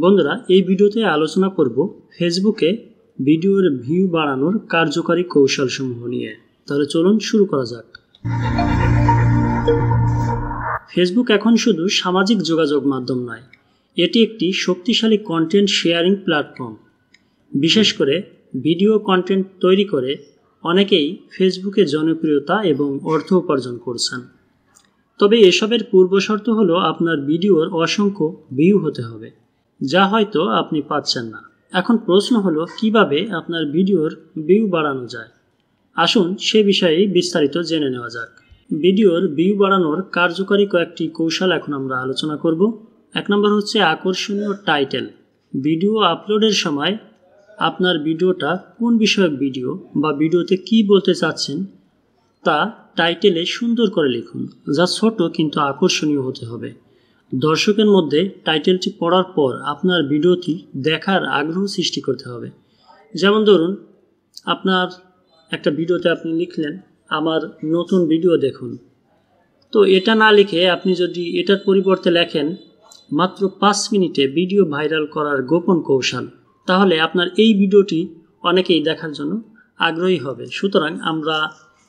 বন্ধুরা, এই ভিডিওতে আলোচনা করব ফেসবুকে ভিডিওর ভিউ বাড়ানোর কার্যকরী কৌশলসমূহ নিয়ে। তাহলে চলুন শুরু করা যাক। ফেসবুক এখন শুধু সামাজিক যোগাযোগ মাধ্যম নয়, এটি একটি শক্তিশালী কন্টেন্ট শেয়ারিং প্ল্যাটফর্ম। বিশেষ করে ভিডিও কন্টেন্ট তৈরি করে অনেকেই ফেসবুকে জনপ্রিয়তা এবং অর্থ উপার্জন করছেন। তবে এসবের পূর্বশর্ত হলো আপনার ভিডিওর অসংখ্য ভিউ হতে হবে, যা হয়তো আপনি পাচ্ছেন না। এখন প্রশ্ন হলো, কিভাবে আপনার ভিডিওর ভিউ বাড়ানো যায়। আসুন সে বিষয়ে বিস্তারিত জেনে নেওয়া যাক। ভিডিওর ভিউ বাড়ানোর কার্যকরী কয়েকটি কৌশল এখন আমরা আলোচনা করব। 1 নম্বর হচ্ছে আকর্ষণীয় টাইটেল। ভিডিও আপলোডের সময় আপনার ভিডিওটা কোন বিষয়ক ভিডিও বা ভিডিওতে কি বলতে চাচ্ছেন তা টাইটেলে সুন্দর করে লিখুন, যা ছোট কিন্তু আকর্ষণীয় হতে হবে। দর্শকের মধ্যে টাইটেলটি পড়ার পর আপনার ভিডিওটি দেখার আগ্রহ সৃষ্টি করতে হবে। যেমন ধরুন, আপনার একটা ভিডিওতে আপনি লিখলেন, আমার নতুন ভিডিও দেখুন। তো এটা না লিখে আপনি যদি এটার পরিবর্তে লেখেন, মাত্র 5 মিনিটে ভিডিও ভাইরাল করার গোপন কৌশল, তাহলে আপনার এই ভিডিওটি অনেকেই দেখার জন্য আগ্রহী হবে। সুতরাং আমরা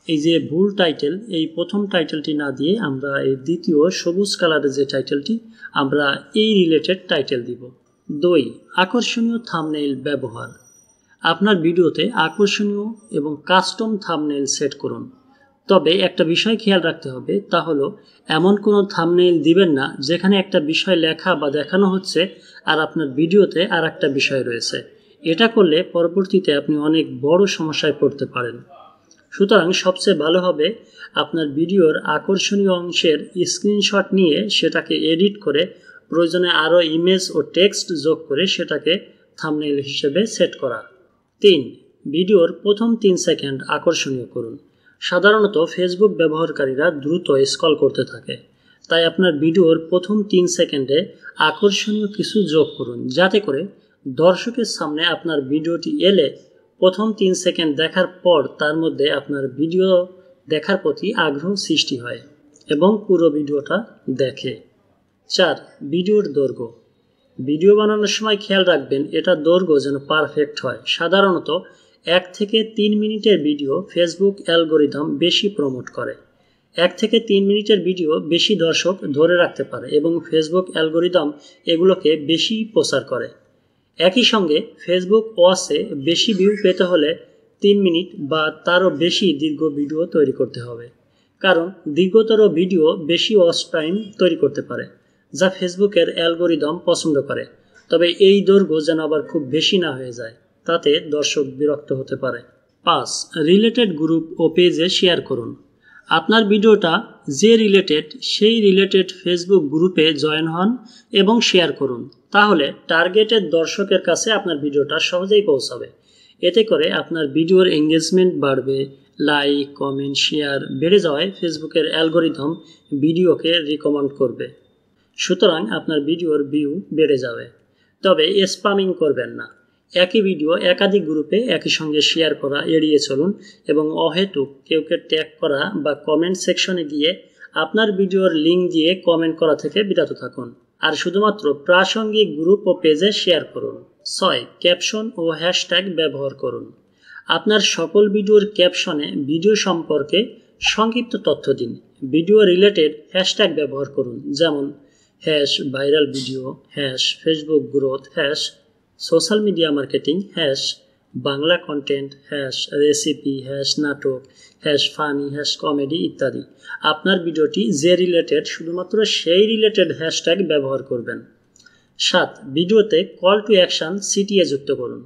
এই যে ভুল টাইটেল, এই প্রথম টাইটেলটি না দিয়ে আমরা এই দ্বিতীয় সবুজ কালারের যে টাইটেলটি, আমরা এই রিলেটেড টাইটেল দিব। 2, আকর্ষণীয় থাম্বনেইল ব্যবহার। আপনার ভিডিওতে আকর্ষণীয় এবং কাস্টম থাম্বনেইল সেট করুন। তবে একটা বিষয় খেয়াল রাখতে হবে, তা হলো এমন কোনো থাম্বনেইল দিবেন না যেখানে একটা বিষয় লেখা বা দেখানো হচ্ছে আর আপনার ভিডিওতে আর একটা বিষয় রয়েছে। এটা করলে পরবর্তীতে আপনি অনেক বড় সমস্যায় পড়তে পারেন। সুতরাং সবচেয়ে ভালো হবে আপনার ভিডিওর আকর্ষণীয় অংশের স্ক্রিনশট নিয়ে সেটাকে এডিট করে প্রয়োজনে আরও ইমেজ ও টেক্সট যোগ করে সেটাকে থাম্বনেইল হিসেবে সেট করা। 3, ভিডিওর প্রথম 3 সেকেন্ড আকর্ষণীয় করুন। সাধারণত ফেসবুক ব্যবহারকারীরা দ্রুত স্ক্রল করতে থাকে, তাই আপনার ভিডিওর প্রথম 3 সেকেন্ডে আকর্ষণীয় কিছু যোগ করুন, যাতে করে দর্শকের সামনে আপনার ভিডিওটি এলে প্রথম 3 সেকেন্ড দেখার পর তার মধ্যে আপনার ভিডিও দেখার প্রতি আগ্রহ সৃষ্টি হয় এবং পুরো ভিডিওটা দেখে। 4, ভিডিওর দৈর্ঘ্য। ভিডিও বানানোর সময় খেয়াল রাখবেন এটা দৈর্ঘ্য যেন পারফেক্ট হয়। সাধারণত 1 থেকে 3 মিনিটের ভিডিও ফেসবুক অ্যালগরিদম বেশি প্রমোট করে। 1 থেকে 3 মিনিটের ভিডিও বেশি দর্শক ধরে রাখতে পারে এবং ফেসবুক অ্যালগরিদম এগুলোকে বেশি প্রচার করে। একই সঙ্গে ফেসবুক ওয়াচে বেশি ভিউ পেতে হলে 3 মিনিট বা তারও বেশি দীর্ঘ ভিডিও তৈরি করতে হবে, কারণ দীর্ঘতর ভিডিও বেশি ওয়াচ টাইম তৈরি করতে পারে, যা ফেসবুকের অ্যালগরিদম পছন্দ করে। তবে এই দৈর্ঘ্য যেন আবার খুব বেশি না হয়ে যায়, তাতে দর্শক বিরক্ত হতে পারে। 5, রিলেটেড গ্রুপ ও পেজে শেয়ার করুন। আপনার ভিডিওটা যে রিলেটেড সেই রিলেটেড ফেসবুক গ্রুপে জয়েন হন এবং শেয়ার করুন, তাহলে টার্গেটেড দর্শকের কাছে আপনার ভিডিওটা সহজেই পৌঁছাবে। এতে করে আপনার ভিডিওর এঙ্গেজমেন্ট বাড়বে, লাইক, কমেন্ট, শেয়ার বেড়ে যাওয়ায় ফেসবুকের অ্যালগরিদম ভিডিওকে রিকমেন্ড করবে। সুতরাং আপনার ভিডিওর ভিউ বেড়ে যাবে। তবে স্প্যামিং করবেন না। একই ভিডিও একাধিক গ্রুপে একই সঙ্গে শেয়ার করা এড়িয়ে চলুন এবং অহেতুক কেউকে ট্যাগ করা বা কমেন্ট সেকশনে গিয়ে আপনার ভিডিওর লিঙ্ক দিয়ে কমেন্ট করা থেকে বিরত থাকুন আর শুধুমাত্র প্রাসঙ্গিক গ্রুপ ও পেজে শেয়ার করুন। 6, ক্যাপশন ও হ্যাশট্যাগ ব্যবহার করুন। আপনার সকল ভিডিওর ক্যাপশনে ভিডিও সম্পর্কে সংক্ষিপ্ত তথ্য দিন। ভিডিও রিলেটেড হ্যাশট্যাগ ব্যবহার করুন, যেমন hash viral video, hash Facebook growth, hash social media marketing, hash Bangla content, hash recipe, hash নাটক, হ্যাশ ফানি, হ্যাশ কমেডি ইত্যাদি। আপনার ভিডিওটি যে রিলেটেড শুধুমাত্র সেই রিলেটেড হ্যাশট্যাগ ব্যবহার করবেন। 7, ভিডিওতে কল টু অ্যাকশন সিটিএ যুক্ত করুন।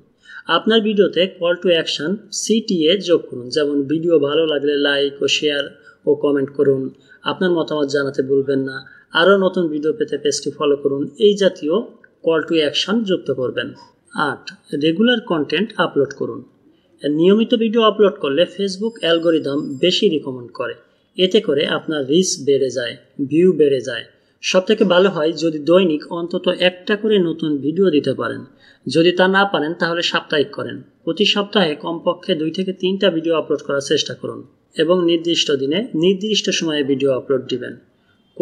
আপনার ভিডিওতে কল টু অ্যাকশন সিটিএ যোগ করুন, যেমন ভিডিও ভালো লাগলে লাইক ও শেয়ার ও কমেন্ট করুন, আপনার মতামত জানাতে ভুলবেন না, আরও নতুন ভিডিও পেতে পেজটি ফলো করুন, এই জাতীয় কল টু অ্যাকশন যুক্ত করবেন। 8, রেগুলার কন্টেন্ট আপলোড করুন। নিয়মিত ভিডিও আপলোড করলে ফেসবুক অ্যালগরিদম বেশি রিকমেন্ড করে। এতে করে আপনার রিচ বেড়ে যায়, ভিউ বেড়ে যায়। সবথেকে ভালো হয় যদি দৈনিক অন্তত একটা করে নতুন ভিডিও দিতে পারেন। যদি তা না পারেন তাহলে সাপ্তাহিক করেন। প্রতি সপ্তাহে কমপক্ষে 2 থেকে 3টা ভিডিও আপলোড করার চেষ্টা করুন এবং নির্দিষ্ট দিনে নির্দিষ্ট সময়ে ভিডিও আপলোড দিবেন।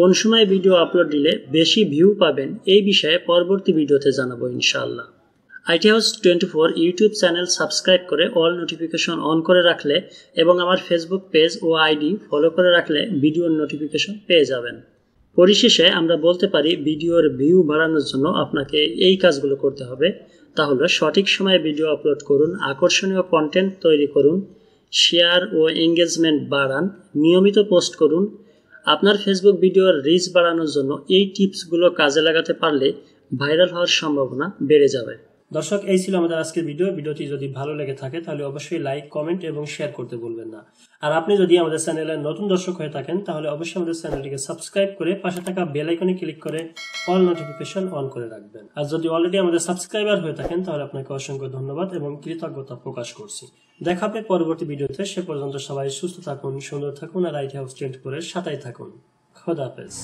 কোন সময় ভিডিও আপলোড দিলে বেশি ভিউ পাবেন এই বিষয়ে পরবর্তী ভিডিওতে জানাবো ইনশাআল্লাহ। IT house 24 YouTube channel subscribe করে অল নোটিফিকেশন অন করে রাখলে এবং আমার ফেসবুক পেজ ও আইডি ফলো করে রাখলে ভিডিওর নোটিফিকেশন পেয়ে যাবেন। পরিশেষে আমরা বলতে পারি ভিডিওর ভিউ বাড়ানোর জন্য আপনাকে এই কাজগুলো করতে হবে। তাহলে সঠিক সময়ে ভিডিও আপলোড করুন, আকর্ষণীয় কন্টেন্ট তৈরি করুন, শেয়ার ও এঙ্গেজমেন্ট বাড়ান, নিয়মিত পোস্ট করুন। আপনার ফেসবুক ভিডিওর রিচ বাড়ানোর জন্য এই টিপসগুলো কাজে লাগাতে পারলে ভাইরাল হওয়ার সম্ভাবনা বেড়ে যাবে। দর্শক, এই ছিল আমাদের আজকের ভিডিওটি যদি ভালো লেগে থাকে তাহলে অবশ্যই লাইক, কমেন্ট এবং শেয়ার করতে ভুলবেন না। আর আপনি যদি আমাদের চ্যানেলের নতুন দর্শক হয়ে থাকেন তাহলে অবশ্যই আমাদের চ্যানেলটিকে সাবস্ক্রাইব করে পাশে থাকা বেল আইকনে ক্লিক করে অল নোটিফিকেশন অন করে রাখবেন। আর যদি অলরেডি আমাদের সাবস্ক্রাইবার হয়ে থাকেন তাহলে আপনাকে অসংখ্য ধন্যবাদ এবং কৃতজ্ঞতা প্রকাশ করছি। দেখা হবে পরবর্তী ভিডিওতে। সে পর্যন্ত সবাই সুস্থ থাকুন, সুন্দর থাকুন আর আইটি হাউস 24 সাথেই থাকুন। খোদা হাফেজ।